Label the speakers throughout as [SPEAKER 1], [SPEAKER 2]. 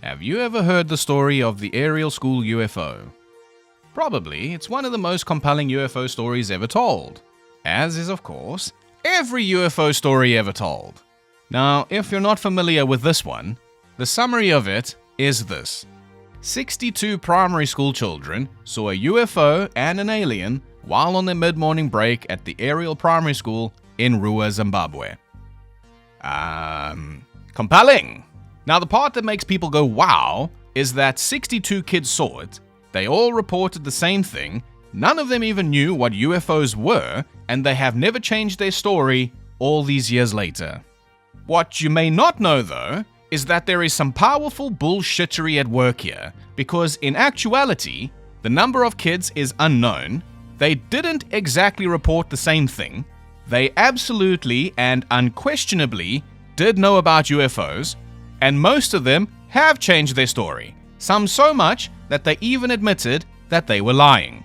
[SPEAKER 1] Have you ever heard the story of the Ariel school UFO? Probably, it's one of the most compelling UFO stories ever told, as is, of course, every UFO story ever told. Now, if you're not familiar with this one, the summary of it is this. 62 primary school children saw a UFO and an alien while on their mid-morning break at the Ariel Primary School in Rua, Zimbabwe. Compelling! Now, the part that makes people go wow is that 62 kids saw it, they all reported the same thing, none of them even knew what UFOs were, and they have never changed their story all these years later. What you may not know, though, is that there is some powerful bullshittery at work here, because in actuality, the number of kids is unknown, they didn't exactly report the same thing, they absolutely and unquestionably did know about UFOs, and most of them have changed their story, some so much that they even admitted that they were lying.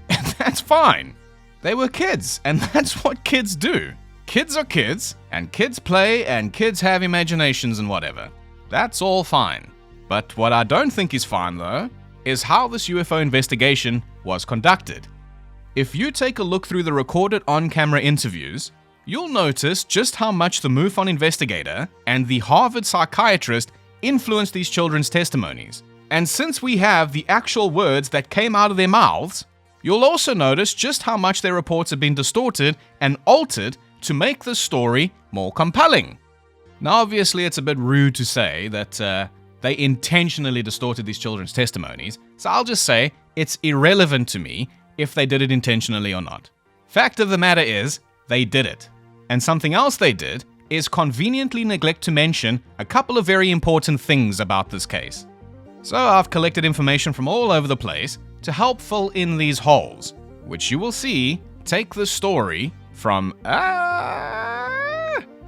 [SPEAKER 1] And that's fine. They were kids, and that's what kids do. Kids are kids, and kids play, and kids have imaginations and whatever. That's all fine. But what I don't think is fine, though, is how this UFO investigation was conducted. If you take a look through the recorded on-camera interviews, you'll notice just how much the MUFON investigator and the Harvard psychiatrist influenced these children's testimonies. And since we have the actual words that came out of their mouths, you'll also notice just how much their reports have been distorted and altered to make this story more compelling. Now, obviously, it's a bit rude to say that they intentionally distorted these children's testimonies, so I'll just say it's irrelevant to me if they did it intentionally or not. Fact of the matter is, they did it. And something else they did is conveniently neglect to mention a couple of very important things about this case. So I've collected information from all over the place to help fill in these holes, which you will see take the story from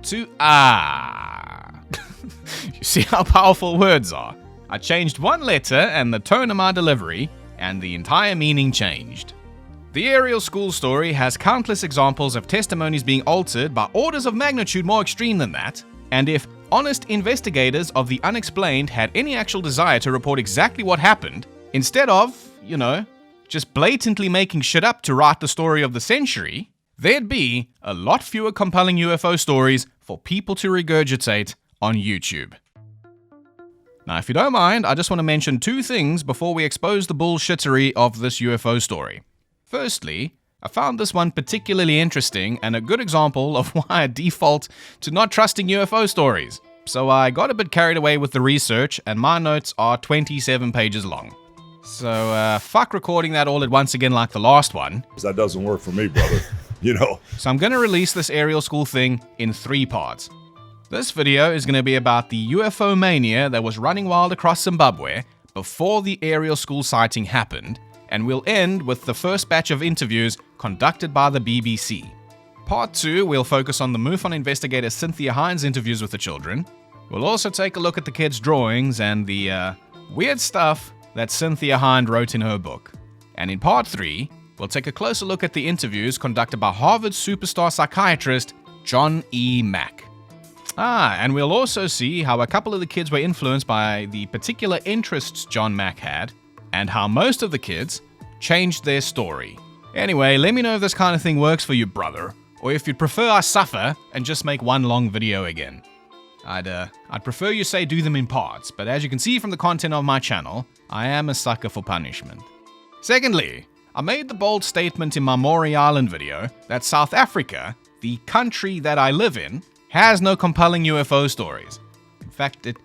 [SPEAKER 1] to You see how powerful words are? I changed one letter and the tone of my delivery, and the entire meaning changed. The Ariel school story has countless examples of testimonies being altered by orders of magnitude more extreme than that, and if honest investigators of the unexplained had any actual desire to report exactly what happened, instead of, just blatantly making shit up to write the story of the century, there'd be a lot fewer compelling UFO stories for people to regurgitate on YouTube. Now, if you don't mind, I just want to mention two things before we expose the bullshittery of this UFO story. Firstly, I found this one particularly interesting and a good example of why I default to not trusting UFO stories. So I got a bit carried away with the research, and my notes are 27 pages long. So fuck recording that all at once again like the last one.
[SPEAKER 2] That doesn't work for me, brother.
[SPEAKER 1] So I'm going to release this Ariel school thing in 3 parts. This video is going to be about the UFOMania that was running wild across Zimbabwe before the Ariel school sighting happened, and we'll end with the first batch of interviews conducted by the BBC. Part 2, we'll focus on the MUFON investigator Cynthia Hines' interviews with the children. We'll also take a look at the kids' drawings and the weird stuff that Cynthia Hines wrote in her book. And in Part 3, we'll take a closer look at the interviews conducted by Harvard superstar psychiatrist John E. Mack. And we'll also see how a couple of the kids were influenced by the particular interests John Mack had, and how most of the kids changed their story. Anyway, let me know if this kind of thing works for you, brother, or if you'd prefer I suffer and just make one long video again. I'd prefer you say do them in parts, but as you can see from the content of my channel, I am a sucker for punishment. Secondly, I made the bold statement in my Maury Island video that South Africa, the country that I live in, has no compelling UFO stories. In fact, it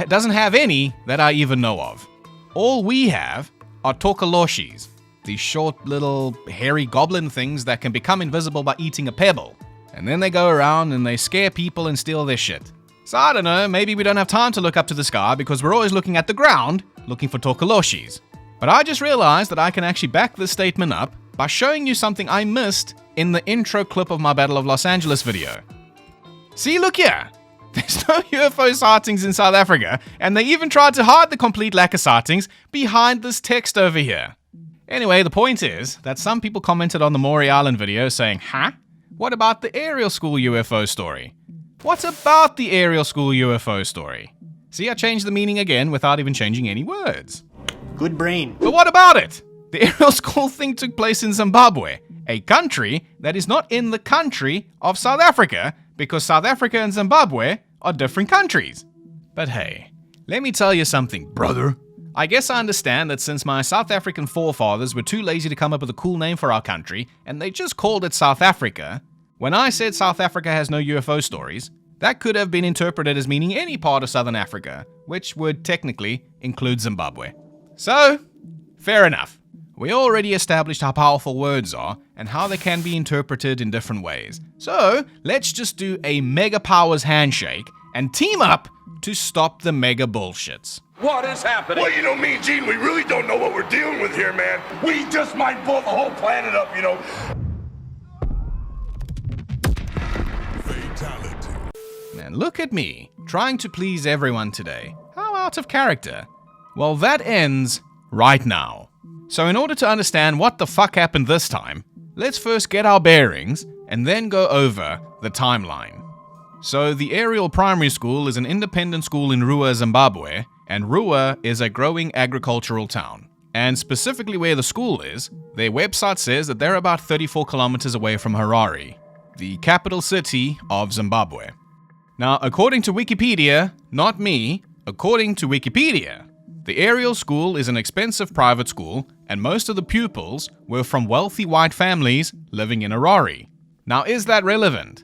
[SPEAKER 1] doesn't have any that I even know of. All we have are tokoloshis, these short little hairy goblin things that can become invisible by eating a pebble. And then they go around and they scare people and steal their shit. So I don't know, maybe we don't have time to look up to the sky because we're always looking at the ground, looking for tokoloshis. But I just realized that I can actually back this statement up by showing you something I missed in the intro clip of my Battle of Los Angeles video. See, look here! There's no UFO sightings in South Africa, and they even tried to hide the complete lack of sightings behind this text over here. Anyway, the point is that some people commented on the Maury Island video saying, huh? What about the Ariel school UFO story? What about the Ariel school UFO story? See, I changed the meaning again without even changing any words.
[SPEAKER 2] Good brain.
[SPEAKER 1] But what about it? The Ariel school thing took place in Zimbabwe, a country that is not in the country of South Africa, because South Africa and Zimbabwe are different countries. But hey, let me tell you something, brother. I guess I understand that since my South African forefathers were too lazy to come up with a cool name for our country, and they just called it South Africa, when I said South Africa has no UFO stories, that could have been interpreted as meaning any part of Southern Africa, which would technically include Zimbabwe. So, fair enough. We already established how powerful words are and how they can be interpreted in different ways. So, let's just do a mega powers handshake and team up to stop the mega bullshits.
[SPEAKER 3] What is happening?
[SPEAKER 4] Well, you know, me and Gene, we really don't know what we're dealing with here, man. We just might blow the whole planet up, you know.
[SPEAKER 3] Fatality.
[SPEAKER 1] And look at me, trying to please everyone today. How out of character. Well, that ends right now. So in order to understand what the fuck happened this time, let's first get our bearings and then go over the timeline. So the Ariel Primary School is an independent school in Rua, Zimbabwe, and Rua is a growing agricultural town. And specifically where the school is, their website says that they're about 34 kilometers away from Harare, the capital city of Zimbabwe. Now, according to Wikipedia, not me, according to Wikipedia, the Ariel School is an expensive private school, and most of the pupils were from wealthy white families living in Harare. Now, is that relevant?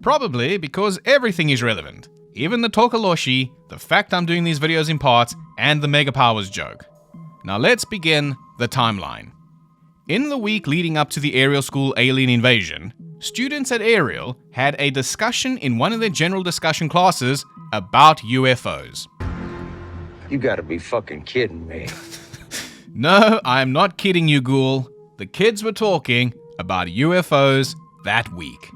[SPEAKER 1] Probably, because everything is relevant. Even the Tokoloshi, the fact I'm doing these videos in parts, and the Mega Powers joke. Now let's begin the timeline. In the week leading up to the Ariel School alien invasion, students at Ariel had a discussion in one of their general discussion classes about UFOs.
[SPEAKER 5] You gotta be fucking kidding me.
[SPEAKER 1] No, I'm not kidding you, ghoul. The kids were talking about UFOs that week.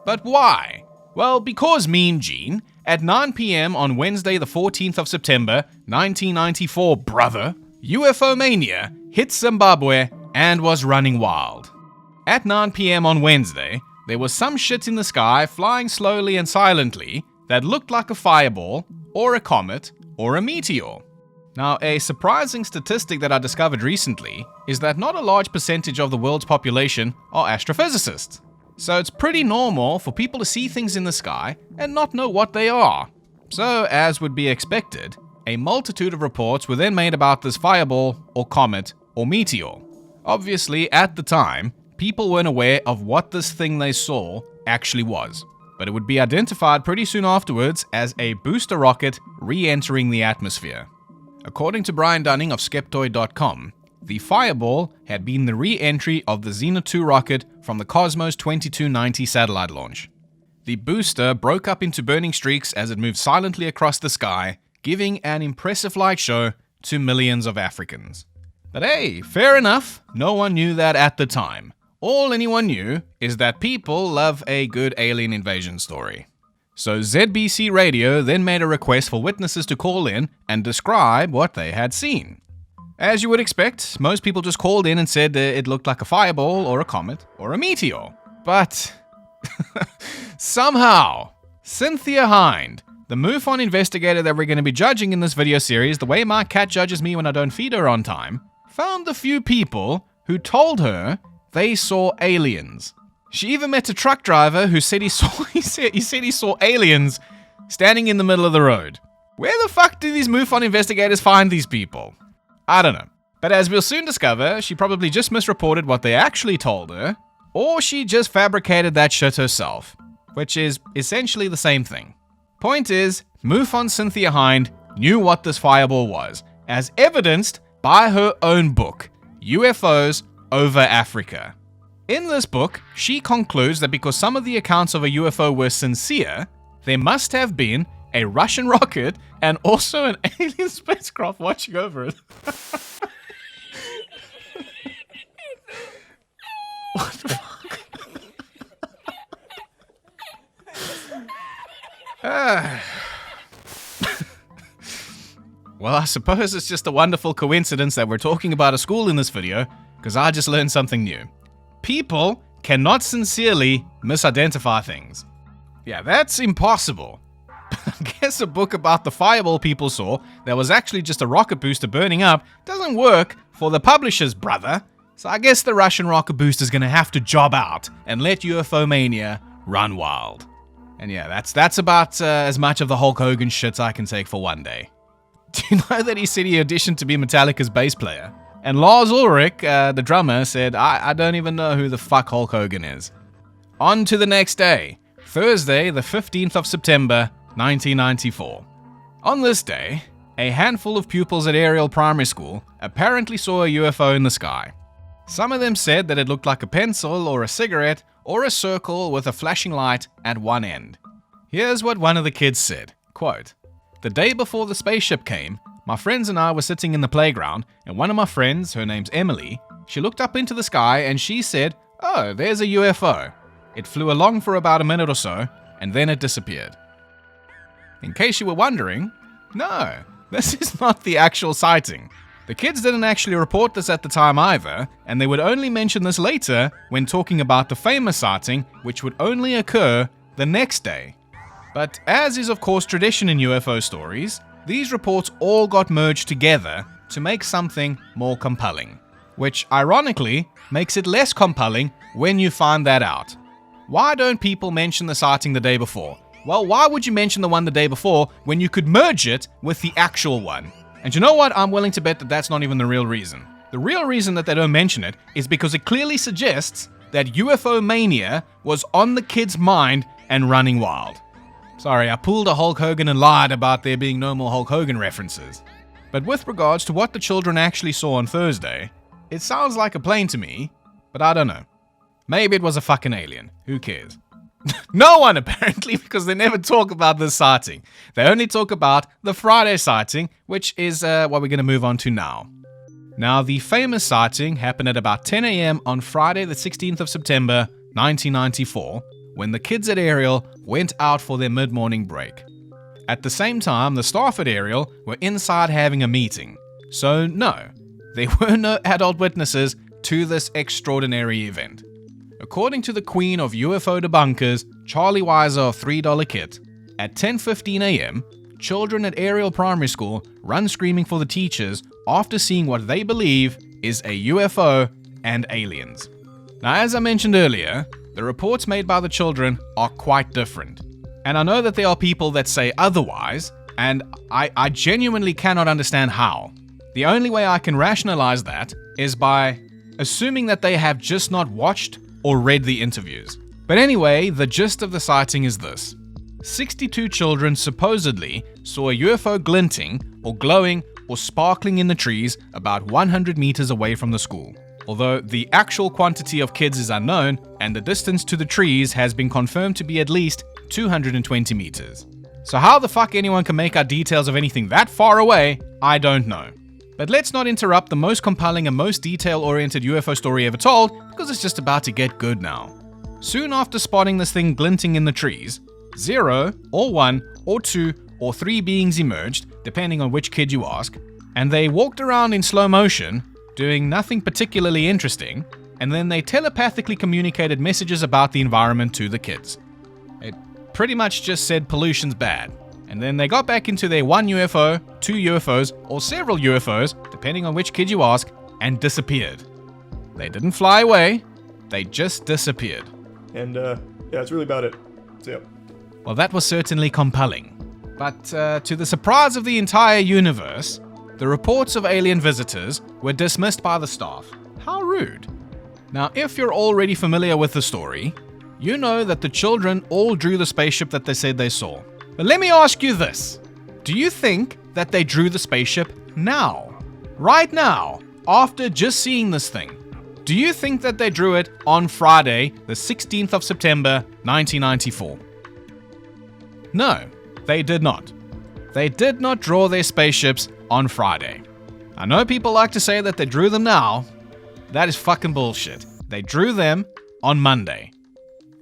[SPEAKER 1] But why? Well, because me and Gene, at 9 p.m. on Wednesday the 14th of September, 1994, brother, UFOMania hit Zimbabwe and was running wild. At 9 p.m. on Wednesday, there was some shit in the sky flying slowly and silently that looked like a fireball, or a comet, or a meteor. Now, a surprising statistic that I discovered recently is that not a large percentage of the world's population are astrophysicists. So it's pretty normal for people to see things in the sky and not know what they are. So, as would be expected, a multitude of reports were then made about this fireball, or comet, or meteor. Obviously, at the time, people weren't aware of what this thing they saw actually was, but it would be identified pretty soon afterwards as a booster rocket re-entering the atmosphere. According to Brian Dunning of Skeptoid.com, the fireball had been the re-entry of the Xena 2 rocket from the Cosmos 2290 satellite launch. The booster broke up into burning streaks as it moved silently across the sky, giving an impressive light show to millions of Africans. But hey, fair enough, no one knew that at the time. All anyone knew is that people love a good alien invasion story. So ZBC Radio then made a request for witnesses to call in and describe what they had seen. As you would expect, most people just called in and said it looked like a fireball or a comet or a meteor. But somehow, Cynthia Hind, the MUFON investigator that we're going to be judging in this video series, the way my cat judges me when I don't feed her on time, found the few people who told her they saw aliens. She even met a truck driver who said he saw aliens standing in the middle of the road. Where the fuck do these MUFON investigators find these people? I don't know. But as we'll soon discover, she probably just misreported what they actually told her, or she just fabricated that shit herself, which is essentially the same thing. Point is, MUFON Cynthia Hind knew what this fireball was, as evidenced by her own book, UFOs Over Africa. In this book, she concludes that because some of the accounts of a UFO were sincere, there must have been a Russian rocket and also an alien spacecraft watching over it. What the fuck? Well, I suppose it's just a wonderful coincidence that we're talking about a school in this video, because I just learned something new. People cannot sincerely misidentify things. Yeah, that's impossible. guess a book about the fireball people saw that was actually just a rocket booster burning up doesn't work for the publishers, brother. So I guess the Russian rocket booster's gonna have to job out and let UFOMania run wild. And yeah, that's about as much of the Hulk Hogan shit I can take for one day. Do you know that he said he auditioned to be Metallica's bass player? And Lars Ulrich, the drummer, said, I don't even know who the fuck Hulk Hogan is. On to the next day, Thursday, the 15th of September, 1994. On this day, a handful of pupils at Ariel Primary School apparently saw a UFO in the sky. Some of them said that it looked like a pencil or a cigarette or a circle with a flashing light at one end. Here's what one of the kids said, quote, "The day before the spaceship came, my friends and I were sitting in the playground, and one of my friends, her name's Emily, she looked up into the sky and she said, 'Oh, there's a UFO.' It flew along for about a minute or so, and then it disappeared." In case you were wondering, no, this is not the actual sighting. The kids didn't actually report this at the time either, and they would only mention this later when talking about the famous sighting, which would only occur the next day. But as is of course tradition in UFO stories, these reports all got merged together to make something more compelling, which ironically makes it less compelling when you find that out. Why don't people mention the sighting the day before? Well, why would you mention the one the day before when you could merge it with the actual one? And you know what? I'm willing to bet that that's not even the real reason. The real reason that they don't mention it is because it clearly suggests that UFOmania was on the kids' mind and running wild. Sorry, I pulled a Hulk Hogan and lied about there being no more Hulk Hogan references. But with regards to what the children actually saw on Thursday, it sounds like a plane to me, but I don't know. Maybe it was a fucking alien. Who cares? No one, apparently, because they never talk about this sighting. They only talk about the Friday sighting, which is what we're going to move on to now. Now, the famous sighting happened at about 10 a.m. on Friday, the 16th of September, 1994, when the kids at Ariel went out for their mid-morning break. At the same time, the staff at Ariel were inside having a meeting. So no, there were no adult witnesses to this extraordinary event. According to the queen of UFO debunkers, Charlie Weiser of $3 Kit, at 10:15 a.m., children at Ariel Primary School run screaming for the teachers after seeing what they believe is a UFO and aliens. Now, as I mentioned earlier, the reports made by the children are quite different. And I know that there are people that say otherwise, and I genuinely cannot understand how. The only way I can rationalize that is by assuming that they have just not watched or read the interviews. But anyway, the gist of the sighting is this. 62 children supposedly saw a UFO glinting or glowing or sparkling in the trees about 100 meters away from the school. Although the actual quantity of kids is unknown, and the distance to the trees has been confirmed to be at least 220 meters. So how the fuck anyone can make out details of anything that far away, I don't know. But let's not interrupt the most compelling and most detail-oriented UFO story ever told, because it's just about to get good now. Soon after spotting this thing glinting in the trees, 0, or 1, or 2, or 3 beings emerged, depending on which kid you ask, and they walked around in slow motion, doing nothing particularly interesting, and then they telepathically communicated messages about the environment to the kids. It pretty much just said pollution's bad. And then they got back into their 1 UFO, 2 UFOs, or several UFOs, depending on which kid you ask, and disappeared. They didn't fly away, they just disappeared.
[SPEAKER 2] And yeah, that's really about it. So yeah.
[SPEAKER 1] Well, that was certainly compelling. But to the surprise of the entire universe, the reports of alien visitors were dismissed by the staff. How rude. Now, if you're already familiar with the story, you know that the children all drew the spaceship that they said they saw. But let me ask you this. Do you think that they drew the spaceship now? Right now, after just seeing this thing? Do you think that they drew it on Friday, the 16th of September, 1994? No, they did not. They did not draw their spaceships on Friday. I know people like to say that they drew them now. That is fucking bullshit. They drew them on Monday.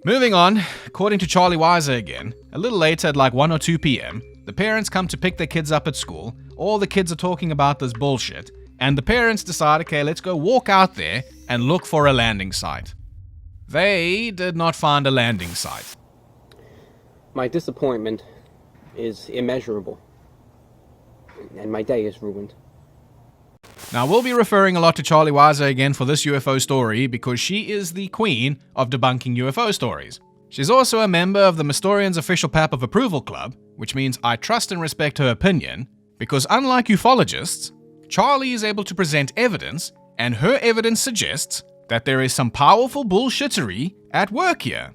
[SPEAKER 1] Moving on, according to Charlie Weiser again, a little later at like 1 or 2 p.m., the parents come to pick their kids up at school. All the kids are talking about this bullshit, and the parents decide, okay, let's go walk out there and look for a landing site. They did not find a landing site.
[SPEAKER 3] My disappointment is immeasurable. And my day is ruined.
[SPEAKER 1] Now, we'll be referring a lot to Charlie Weiser again for this UFO story because she is the queen of debunking UFO stories. She's also a member of the Mystorian's official Pap of Approval Club, which means I trust and respect her opinion, because unlike ufologists, Charlie is able to present evidence, and her evidence suggests that there is some powerful bullshittery at work here.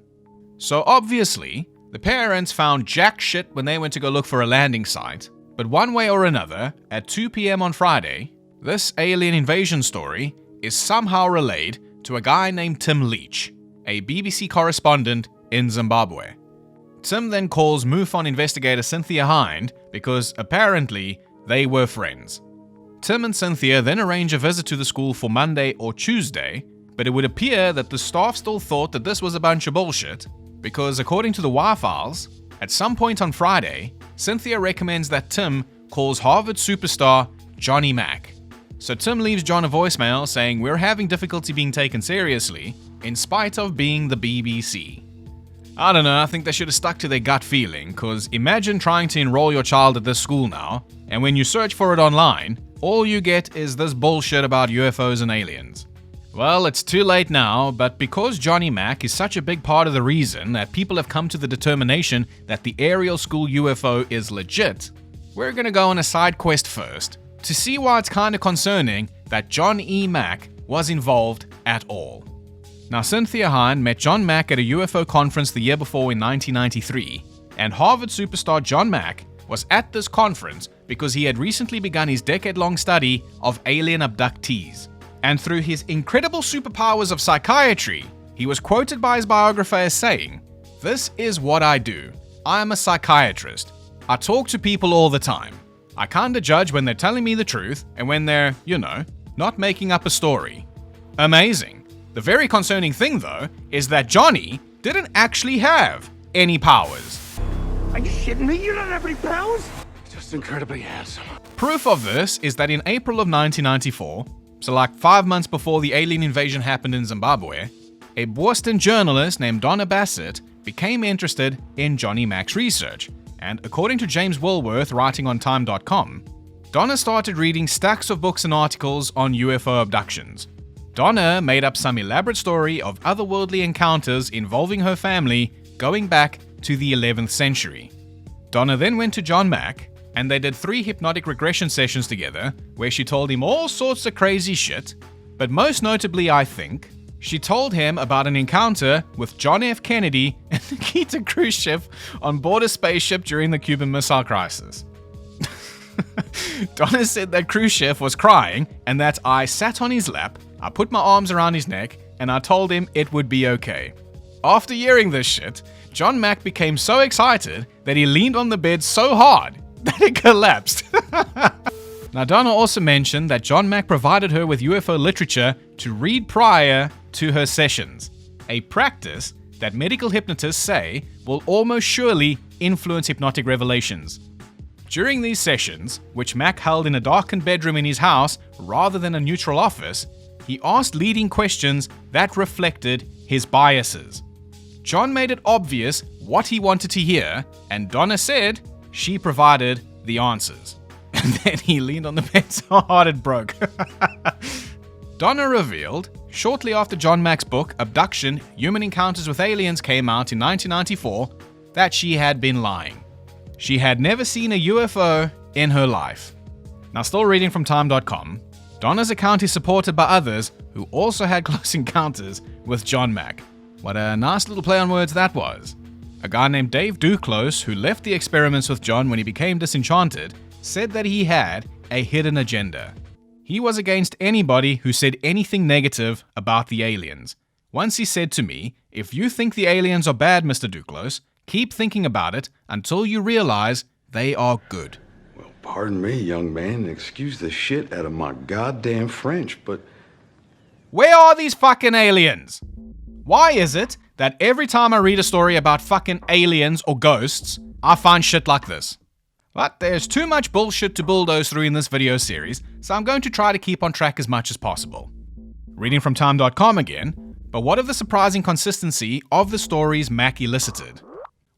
[SPEAKER 1] So obviously, the parents found jack shit when they went to go look for a landing site, but one way or another, at 2 p.m. on Friday, this alien invasion story is somehow relayed to a guy named Tim Leach, a BBC correspondent in Zimbabwe. Tim then calls MUFON investigator Cynthia Hind because apparently they were friends. Tim and Cynthia then arrange a visit to the school for Monday or Tuesday, but it would appear that the staff still thought that this was a bunch of bullshit because according to the WA files, at some point on Friday, Cynthia recommends that Tim calls Harvard superstar Johnny Mack. So Tim leaves John a voicemail saying we're having difficulty being taken seriously in spite of being the BBC. I don't know, I think they should have stuck to their gut feeling, cause imagine trying to enroll your child at this school now, and when you search for it online, all you get is this bullshit about UFOs and aliens. Well, it's too late now, but because Johnny Mack is such a big part of the reason that people have come to the determination that the Ariel School UFO is legit, we're gonna go on a side quest first to see why it's kinda concerning that John E. Mack was involved at all. Now, Cynthia Hind met John Mack at a UFO conference the year before in 1993, and Harvard superstar John Mack was at this conference because he had recently begun his decade-long study of alien abductees. And through his incredible superpowers of psychiatry, he was quoted by his biographer as saying, "This is what I do. I'm a psychiatrist. I talk to people all the time. I kinda judge when they're telling me the truth and when they're, not making up a story." Amazing. The very concerning thing, though, is that Johnny didn't actually have any powers.
[SPEAKER 4] Are you shitting me? You don't have any powers? Just incredibly handsome.
[SPEAKER 1] Proof of this is that in April of 1994, so like 5 months before the alien invasion happened in Zimbabwe, a Boston journalist named Donna Bassett became interested in Johnny Mack's research, and according to James Woolworth writing on Time.com, Donna started reading stacks of books and articles on UFO abductions. Donna made up some elaborate story of otherworldly encounters involving her family going back to the 11th century. Donna then went to John Mack, and they did 3 hypnotic regression sessions together where she told him all sorts of crazy shit, but most notably, I think, she told him about an encounter with John F. Kennedy and Nikita Khrushchev on board a spaceship during the Cuban Missile Crisis. Donna said that Khrushchev was crying and that I sat on his lap, I put my arms around his neck, and I told him it would be okay. After hearing this shit, John Mack became so excited that he leaned on the bed so hard that it collapsed. Now, Donna also mentioned that John Mack provided her with UFO literature to read prior to her sessions, a practice that medical hypnotists say will almost surely influence hypnotic revelations. During these sessions, which Mack held in a darkened bedroom in his house rather than a neutral office, he asked leading questions that reflected his biases. John made it obvious what he wanted to hear, and Donna said she provided the answers. And then he leaned on the bed so hard it broke. Donna revealed, shortly after John Mack's book, Abduction: Human Encounters with Aliens came out in 1994, that she had been lying. She had never seen a UFO in her life. Now, still reading from Time.com, Donna's account is supported by others who also had close encounters with John Mack. What a nice little play on words that was. A guy named Dave Duclos, who left the experiments with John when he became disenchanted, said that he had a hidden agenda. He was against anybody who said anything negative about the aliens. Once he said to me, "If you think the aliens are bad, Mr. Duclos, keep thinking about it until you realize they are good."
[SPEAKER 6] Well, pardon me, young man, excuse the shit out of my goddamn French, but...
[SPEAKER 1] Where are these fucking aliens? Why is it that every time I read a story about fucking aliens or ghosts, I find shit like this? But there's too much bullshit to bulldoze through in this video series, so I'm going to try to keep on track as much as possible. Reading from Time.com again, but what of the surprising consistency of the stories Mack elicited?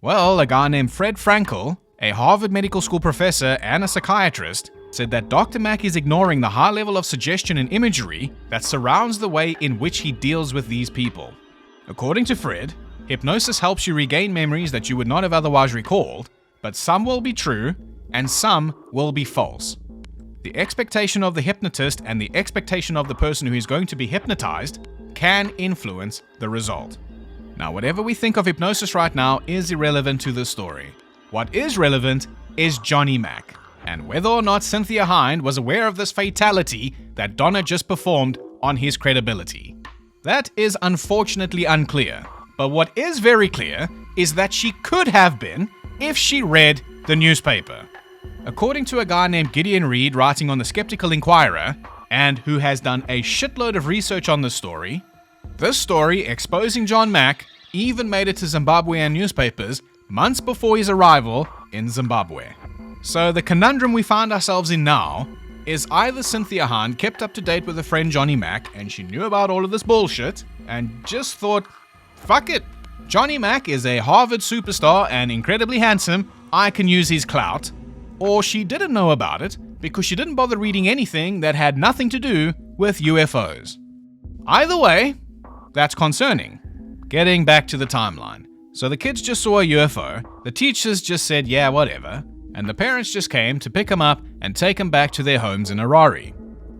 [SPEAKER 1] Well, a guy named Fred Frankel, a Harvard Medical School professor and a psychiatrist, said that Dr. Mack is ignoring the high level of suggestion and imagery that surrounds the way in which he deals with these people. According to Fred, hypnosis helps you regain memories that you would not have otherwise recalled, but some will be true and some will be false. The expectation of the hypnotist and the expectation of the person who is going to be hypnotized can influence the result. Now, whatever we think of hypnosis right now is irrelevant to this story. What is relevant is Johnny Mack, and whether or not Cynthia Hind was aware of this fatality that Donna just performed on his credibility. That is unfortunately unclear, but what is very clear is that she could have been if she read the newspaper. According to a guy named Gideon Reid writing on the Skeptical Inquirer, and who has done a shitload of research on this story exposing John Mack even made it to Zimbabwean newspapers months before his arrival in Zimbabwe. So the conundrum we find ourselves in now is either Cynthia Hind kept up to date with her friend Johnny Mack and she knew about all of this bullshit and just thought, fuck it, Johnny Mack is a Harvard superstar and incredibly handsome, I can use his clout. Or she didn't know about it because she didn't bother reading anything that had nothing to do with UFOs. Either way, that's concerning. Getting back to the timeline. So the kids just saw a UFO, the teachers just said yeah, whatever, and the parents just came to pick them up and take them back to their homes in Harare.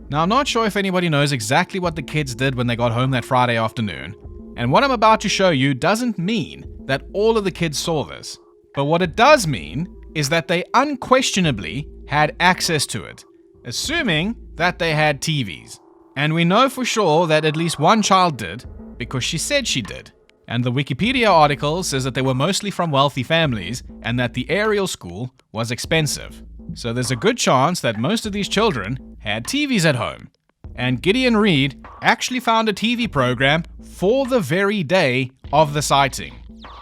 [SPEAKER 1] Now, I'm not sure if anybody knows exactly what the kids did when they got home that Friday afternoon, and what I'm about to show you doesn't mean that all of the kids saw this, but what it does mean is that they unquestionably had access to it, assuming that they had TVs. And we know for sure that at least one child did, because she said she did. And the Wikipedia article says that they were mostly from wealthy families and that the Ariel school was expensive. So there's a good chance that most of these children had TVs at home. And Gideon Reid actually found a TV program for the very day of the sighting.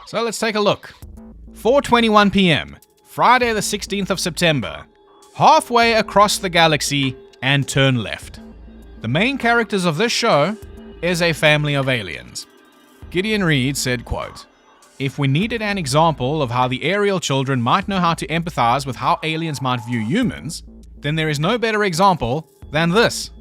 [SPEAKER 1] So let's take a look. 4:21 p.m., Friday the 16th of September. Halfway across the galaxy and turn left. The main characters of this show is a family of aliens. Gideon Reid said, quote, "If we needed an example of how the Ariel children might know how to empathize with how aliens might view humans, then there is no better example than this.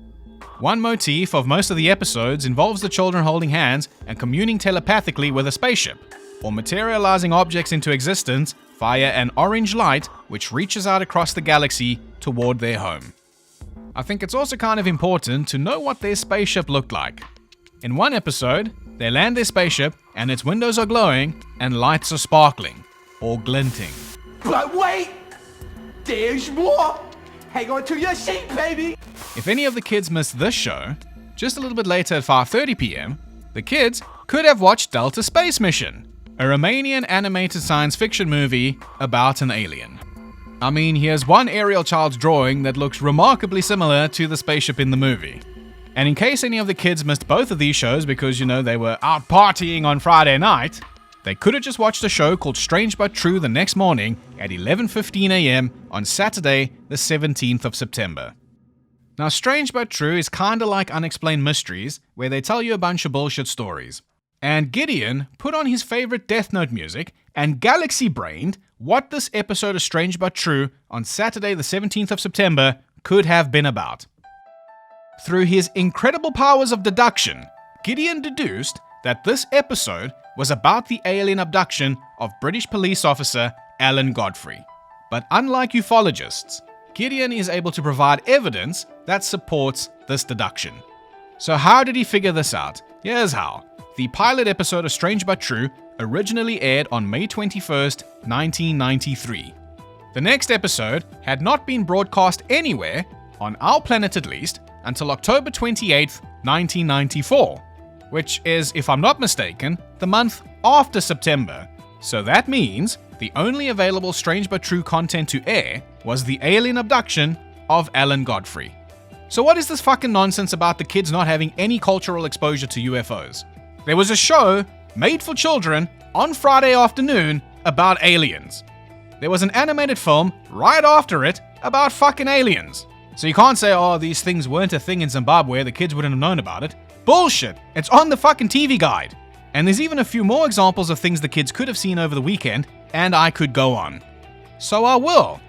[SPEAKER 1] One motif of most of the episodes involves the children holding hands and communing telepathically with a spaceship, or materializing objects into existence via an orange light which reaches out across the galaxy toward their home." I think it's also kind of important to know what their spaceship looked like. In one episode, they land their spaceship and its windows are glowing and lights are sparkling, or glinting.
[SPEAKER 7] But wait! There's more! Hang on to your seat, baby!
[SPEAKER 1] If any of the kids missed this show, just a little bit later at 5:30 p.m., the kids could have watched Delta Space Mission, a Romanian animated science fiction movie about an alien. I mean, here's one Ariel child's drawing that looks remarkably similar to the spaceship in the movie. And in case any of the kids missed both of these shows because, they were out partying on Friday night, they could have just watched a show called Strange But True the next morning at 11:15 a.m. on Saturday, the 17th of September. Now, Strange But True is kinda like Unexplained Mysteries, where they tell you a bunch of bullshit stories. And Gideon put on his favorite Death Note music and galaxy-brained what this episode of Strange But True on Saturday the 17th of September could have been about. Through his incredible powers of deduction, Gideon deduced that this episode was about the alien abduction of British police officer Alan Godfrey. But unlike ufologists, Gideon is able to provide evidence that supports this deduction. So how did he figure this out? Here's how. The pilot episode of Strange But True originally aired on May 21st, 1993. The next episode had not been broadcast anywhere, on our planet at least, until October 28th, 1994, which is, if I'm not mistaken, the month after September. So that means the only available Strange But True content to air was the alien abduction of Alan Godfrey. So what is this fucking nonsense about the kids not having any cultural exposure to UFOs? There was a show made for children on Friday afternoon about aliens. There was an animated film right after it about fucking aliens. So you can't say, oh, these things weren't a thing in Zimbabwe, the kids wouldn't have known about it. Bullshit! It's on the fucking TV guide. And there's even a few more examples of things the kids could have seen over the weekend, and I could go on. So I will.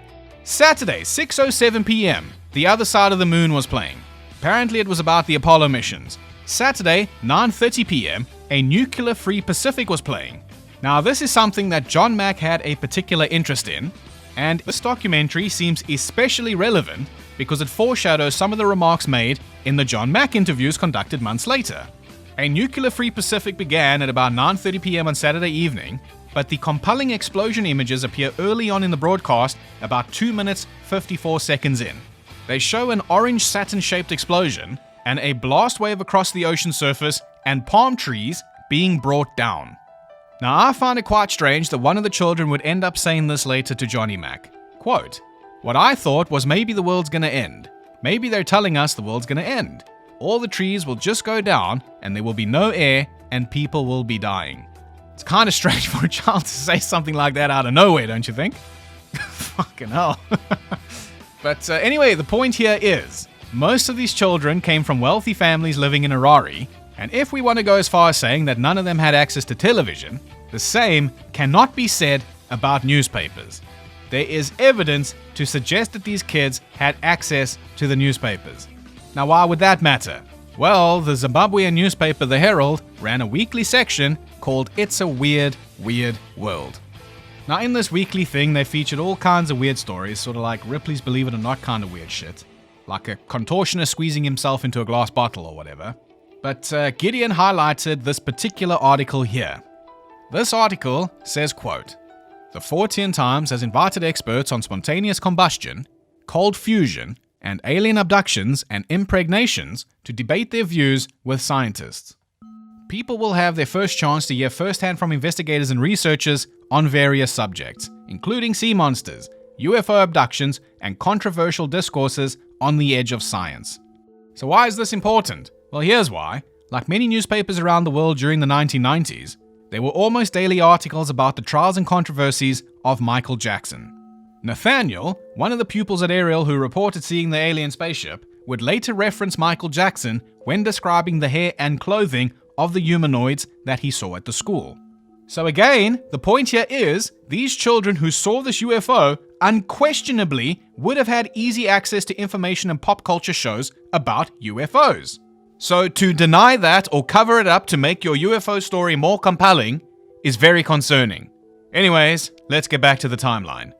[SPEAKER 1] Saturday, 6:07 p.m., The Other Side of the Moon was playing. Apparently it was about the Apollo missions. Saturday, 9:30 p.m., A Nuclear-Free Pacific was playing. Now this is something that John Mack had a particular interest in, and this documentary seems especially relevant because it foreshadows some of the remarks made in the John Mack interviews conducted months later. A Nuclear-Free Pacific began at about 9:30 p.m. on Saturday evening, but the compelling explosion images appear early on in the broadcast, about 2 minutes 54 seconds in. They show an orange Saturn-shaped explosion and a blast wave across the ocean surface and palm trees being brought down. Now I find it quite strange that one of the children would end up saying this later to Johnny Mack. Quote, "What I thought was maybe the world's gonna end. Maybe they're telling us the world's gonna end. All the trees will just go down and there will be no air and people will be dying." It's kind of strange for a child to say something like that out of nowhere, don't you think? Fucking hell. But anyway, the point here is, most of these children came from wealthy families living in Harare, and if we want to go as far as saying that none of them had access to television, the same cannot be said about newspapers. There is evidence to suggest that these kids had access to the newspapers. Now why would that matter? Well, the Zimbabwean newspaper The Herald ran a weekly section called It's a Weird, Weird World. Now in this weekly thing, they featured all kinds of weird stories, sort of like Ripley's Believe It or Not kind of weird shit. Like a contortionist squeezing himself into a glass bottle or whatever. But Gideon highlighted this particular article here. This article says, quote, "The Fortean Times has invited experts on spontaneous combustion, cold fusion, and alien abductions and impregnations to debate their views with scientists. People will have their first chance to hear firsthand from investigators and researchers on various subjects, including sea monsters, UFO abductions, and controversial discourses on the edge of science." So why is this important? Well, here's why. Like many newspapers around the world during the 1990s, there were almost daily articles about the trials and controversies of Michael Jackson. Nathaniel, one of the pupils at Ariel who reported seeing the alien spaceship, would later reference Michael Jackson when describing the hair and clothing of the humanoids that he saw at the school. So again, the point here is, these children who saw this UFO unquestionably would have had easy access to information and pop culture shows about UFOs. So to deny that or cover it up to make your UFO story more compelling is very concerning. Anyways, let's get back to the timeline.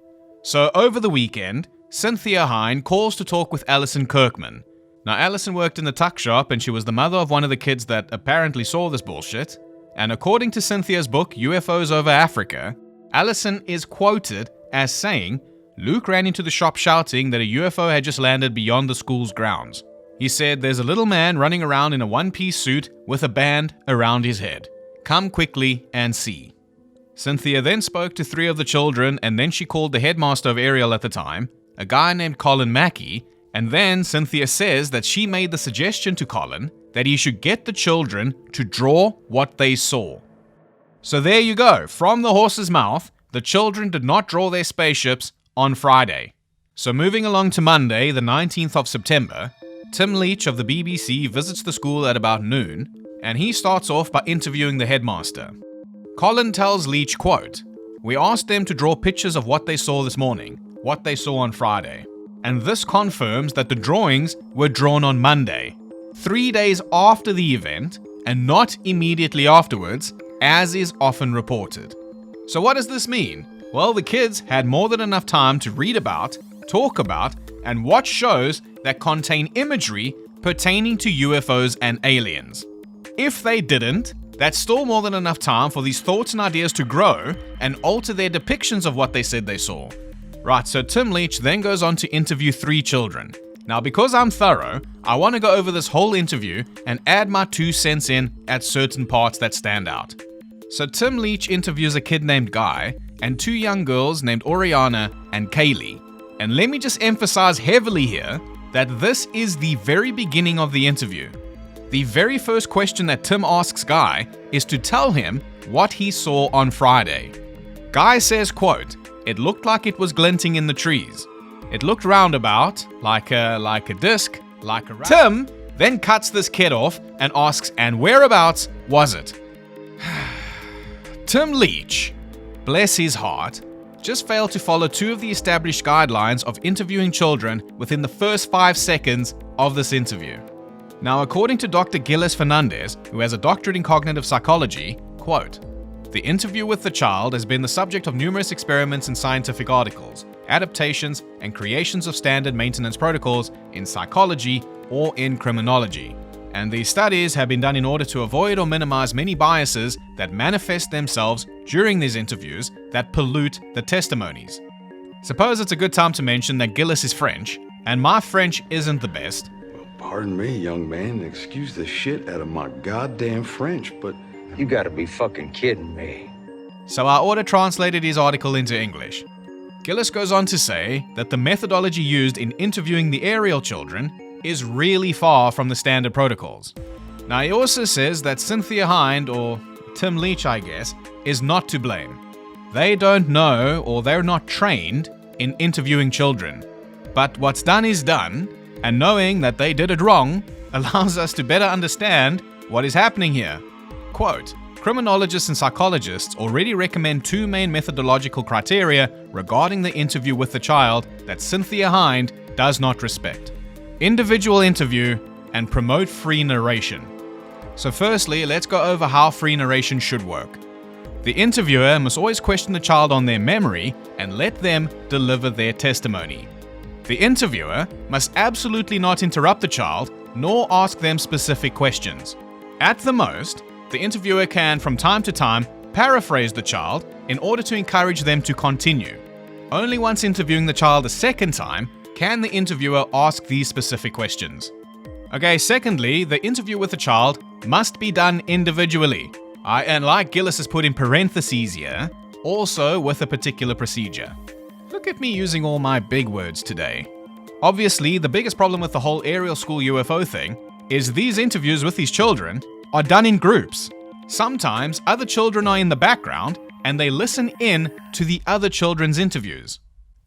[SPEAKER 1] So over the weekend, Cynthia Hine calls to talk with Alison Kirkman. Now Alison worked in the tuck shop and she was the mother of one of the kids that apparently saw this bullshit. And according to Cynthia's book, UFOs Over Africa, Alison is quoted as saying, "Luke ran into the shop shouting that a UFO had just landed beyond the school's grounds. He said there's a little man running around in a one-piece suit with a band around his head. Come quickly and see." Cynthia then spoke to 3 of the children, and then she called the headmaster of Ariel at the time, a guy named Colin Mackey, and then Cynthia says that she made the suggestion to Colin that he should get the children to draw what they saw. So there you go, from the horse's mouth, the children did not draw their spaceships on Friday. So moving along to Monday, the 19th of September, Tim Leach of the BBC visits the school at about noon, and he starts off by interviewing the headmaster. Colin tells Leach, quote, "We asked them to draw pictures of what they saw this morning, what they saw on Friday. And this confirms that the drawings were drawn on Monday, 3 days after the event, and not immediately afterwards, as is often reported." So what does this mean? Well, the kids had more than enough time to read about, talk about, and watch shows that contain imagery pertaining to UFOs and aliens. If they didn't, that's still more than enough time for these thoughts and ideas to grow and alter their depictions of what they said they saw. Right, so Tim Leach then goes on to interview 3 children. Now, because I'm thorough, I want to go over this whole interview and add my 2 cents in at certain parts that stand out. So Tim Leach interviews a kid named Guy and 2 young girls named Oriana and Kaylee. And let me just emphasize heavily here that this is the very beginning of the interview. The very first question that Tim asks Guy is to tell him what he saw on Friday. Guy says, quote, "It looked like it was glinting in the trees. It looked roundabout, like a disc, like a..." Tim then cuts this kid off and asks, "And whereabouts was it?" Tim Leach, bless his heart, just failed to follow 2 of the established guidelines of interviewing children within the first 5 seconds of this interview. Now, according to Dr. Gilles Fernandez, who has a doctorate in cognitive psychology, quote, "The interview with the child has been the subject of numerous experiments in scientific articles, adaptations, and creations of standard maintenance protocols in psychology or in criminology. And these studies have been done in order to avoid or minimize many biases that manifest themselves during these interviews that pollute the testimonies." Suppose it's a good time to mention that Gilles is French, and my French isn't the best.
[SPEAKER 6] Well, pardon me, young man, excuse the shit out of my goddamn French, but
[SPEAKER 5] You gotta be fucking kidding me.
[SPEAKER 1] So I auto-translated his article into English. Gilles goes on to say that the methodology used in interviewing the Ariel children is really far from the standard protocols. Now, he also says that Cynthia Hind, or Tim Leach I guess, is not to blame. They don't know, or they're not trained in interviewing children. But what's done is done, and knowing that they did it wrong allows us to better understand what is happening here. Quote, "Criminologists and psychologists already recommend 2 main methodological criteria regarding the interview with the child that Cynthia Hind does not respect. Individual interview and promote free narration." So firstly, let's go over how free narration should work. The interviewer must always question the child on their memory and let them deliver their testimony. The interviewer must absolutely not interrupt the child nor ask them specific questions. At the most, the interviewer can, from time to time, paraphrase the child in order to encourage them to continue. Only once interviewing the child a second time can the interviewer ask these specific questions. Okay, secondly, the interview with the child must be done individually. And like Gilles has put in parentheses here, also with a particular procedure. Look at me using all my big words today. Obviously, the biggest problem with the whole Ariel School UFO thing is these interviews with these children are done in groups. Sometimes other children are in the background and they listen in to the other children's interviews.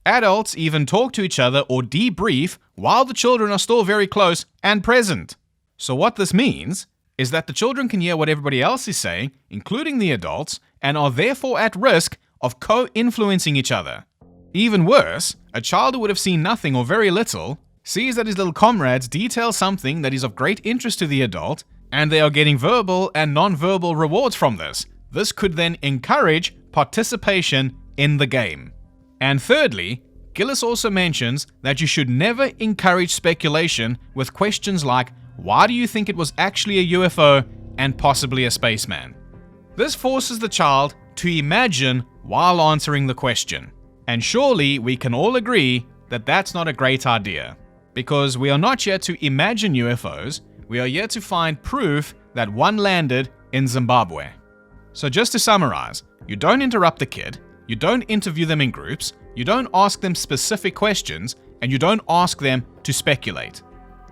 [SPEAKER 1] Adults even talk to each other or debrief while the children are still very close and present. So what this means is that the children can hear what everybody else is saying, including the adults, and are therefore at risk of co-influencing each other. Even worse, a child who would have seen nothing or very little sees that his little comrades detail something that is of great interest to the adult, and they are getting verbal and non-verbal rewards from this. This could then encourage participation in the game. And thirdly, Gilles also mentions that you should never encourage speculation with questions like, "Why do you think it was actually a UFO and possibly a spaceman?" This forces the child to imagine while answering the question. And surely we can all agree that that's not a great idea. Because we are not here to imagine UFOs, we are here to find proof that one landed in Zimbabwe. So just to summarize, you don't interrupt the kid, you don't interview them in groups, you don't ask them specific questions, and you don't ask them to speculate.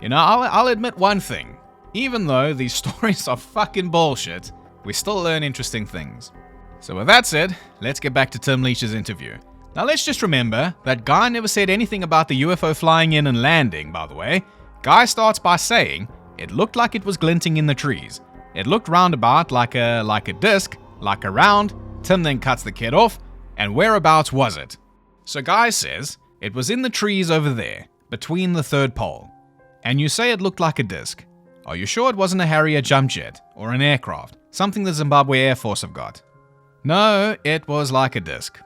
[SPEAKER 1] You know, I'll admit one thing. Even though these stories are fucking bullshit, we still learn interesting things. So with that said, let's get back to Tim Leach's interview. Now let's just remember that Guy never said anything about the UFO flying in and landing, by the way. Guy starts by saying, it looked like it was glinting in the trees. It looked roundabout like a disc, like a round. Tim then cuts the kid off, and whereabouts was it? So Guy says, it was in the trees over there, between the third pole. And you say it looked like a disc. Are you sure it wasn't a Harrier jump jet, or an aircraft, something the Zimbabwe Air Force have got? No, it was like a disc.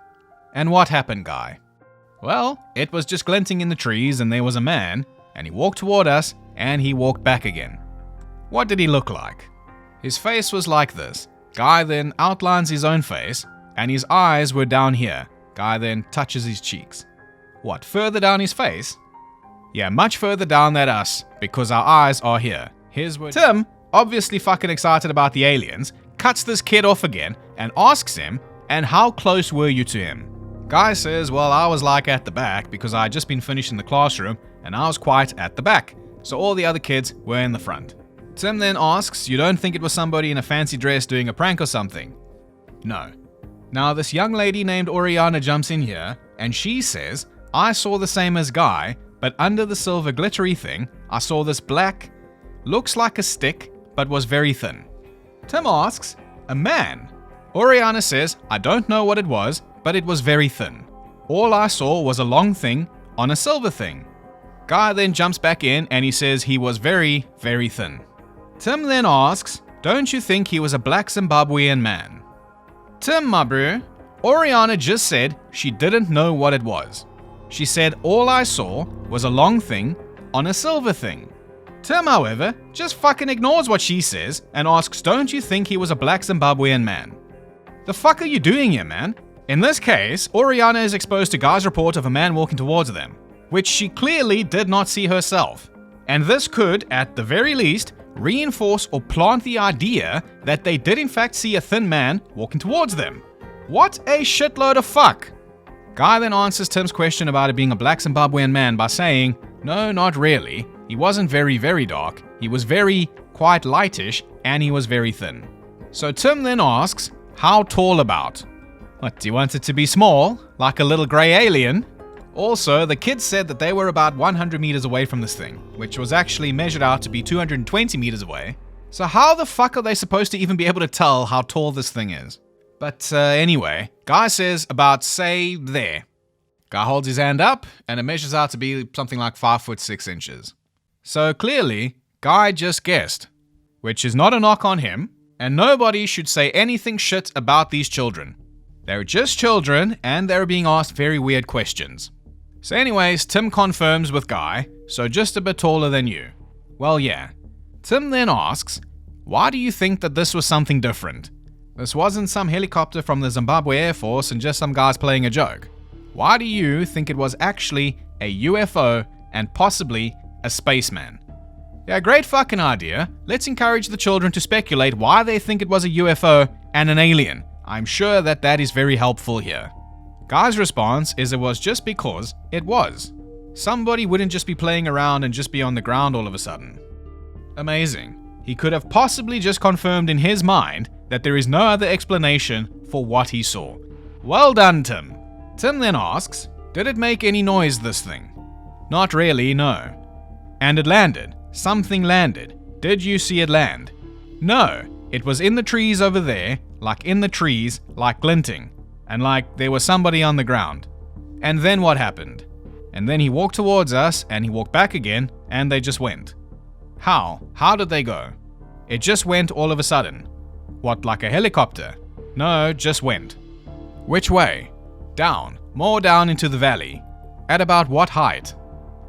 [SPEAKER 1] And what happened, Guy? Well, it was just glinting in the trees and there was a man, and he walked toward us, and he walked back again. What did he look like? His face was like this. Guy then outlines his own face, and his eyes were down here. Guy then touches his cheeks. What, further down his face? Yeah, much further down than us, because our eyes are here. His were... Tim, obviously fucking excited about the aliens, cuts this kid off again, and asks him, and how close were you to him? Guy says, well, I was like at the back because I had just been finished in the classroom and I was quite at the back. So all the other kids were in the front. Tim then asks, you don't think it was somebody in a fancy dress doing a prank or something? No. Now this young lady named Oriana jumps in here and she says, I saw the same as Guy, but under the silver glittery thing, I saw this black, looks like a stick, but was very thin. Tim asks, a man? Oriana says, I don't know what it was, but it was very thin. all I saw was a long thing on a silver thing. Guy then jumps back in and he says he was very, very thin. Tim then asks, don't you think he was a black Zimbabwean man? Tim, my bro, Oriana just said she didn't know what it was. She said all I saw was a long thing on a silver thing. Tim, however, just fucking ignores what she says and asks, don't you think he was a black Zimbabwean man? The fuck are you doing here, man? In this case, Oriana is exposed to Guy's report of a man walking towards them, which she clearly did not see herself. And this could, at the very least, reinforce or plant the idea that they did in fact see a thin man walking towards them. What a shitload of fuck! Guy then answers Tim's question about it being a black Zimbabwean man by saying, no, not really. He wasn't very, very dark. He was very, quite lightish, and he was very thin. So Tim then asks, how tall about? What, do you want it to be small? Like a little grey alien? Also, the kids said that they were about 100 meters away from this thing, which was actually measured out to be 220 meters away. So how the fuck are they supposed to even be able to tell how tall this thing is? But anyway, Guy says about, say, there. Guy holds his hand up, and it measures out to be something like 5 foot 6 inches. So clearly, Guy just guessed, which is not a knock on him, and nobody should say anything shit about these children. They're just children, and they're being asked very weird questions. So anyways, Tim confirms with Guy, so just a bit taller than you. Well, yeah. Tim then asks, why do you think that this was something different? This wasn't some helicopter from the Zimbabwe Air Force and just some guys playing a joke. Why do you think it was actually a UFO and possibly a spaceman? Yeah, great fucking idea. Let's encourage the children to speculate why they think it was a UFO and an alien. I'm sure that that is very helpful here. Guy's response is it was just because it was. Somebody wouldn't just be playing around and just be on the ground all of a sudden. Amazing. He could have possibly just confirmed in his mind that there is no other explanation for what he saw. Well done, Tim. Tim then asks, did it make any noise, this thing? Not really, no. And it landed. Something landed. Did you see it land? No. It was in the trees over there, like in the trees, like glinting. And like there was somebody on the ground. And then what happened? And then he walked towards us, and he walked back again, and they just went. How? How did they go? It just went all of a sudden. What, like a helicopter? No, just went. Which way? Down. More down into the valley. At about what height?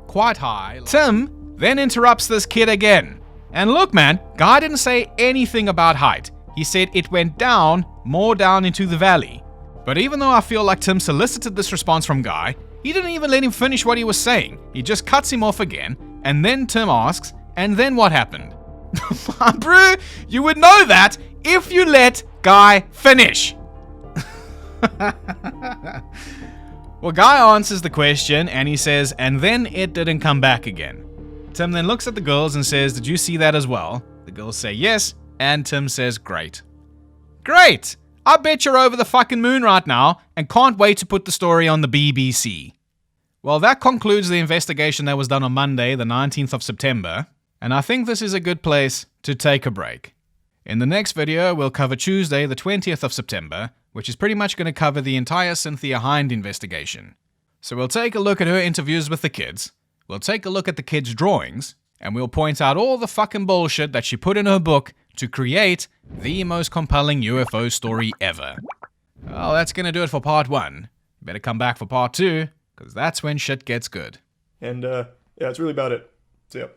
[SPEAKER 1] Quite high. Tim then interrupts this kid again. And look, man, Guy didn't say anything about height. He said it went down, more down into the valley. But even though I feel like Tim solicited this response from Guy, he didn't even let him finish what he was saying. He just cuts him off again, and then Tim asks, and then what happened? Bro, you would know that if you let Guy finish. Well, Guy answers the question, and he says, and then it didn't come back again. Tim then looks at the girls and says, did you see that as well? The girls say yes, and Tim says, great. Great! I bet you're over the fucking moon right now and can't wait to put the story on the BBC. Well, that concludes the investigation that was done on Monday, the 19th of September, and I think this is a good place to take a break. In the next video, we'll cover Tuesday, the 20th of September, which is pretty much going to cover the entire Cynthia Hind investigation. So we'll take a look at her interviews with the kids, we'll take a look at the kids' drawings, and we'll point out all the fucking bullshit that she put in her book to create the most compelling UFO story ever. Well, that's gonna do it for part 1. Better come back for part 2, because that's when shit gets good.
[SPEAKER 2] And, yeah, that's really about it. See ya.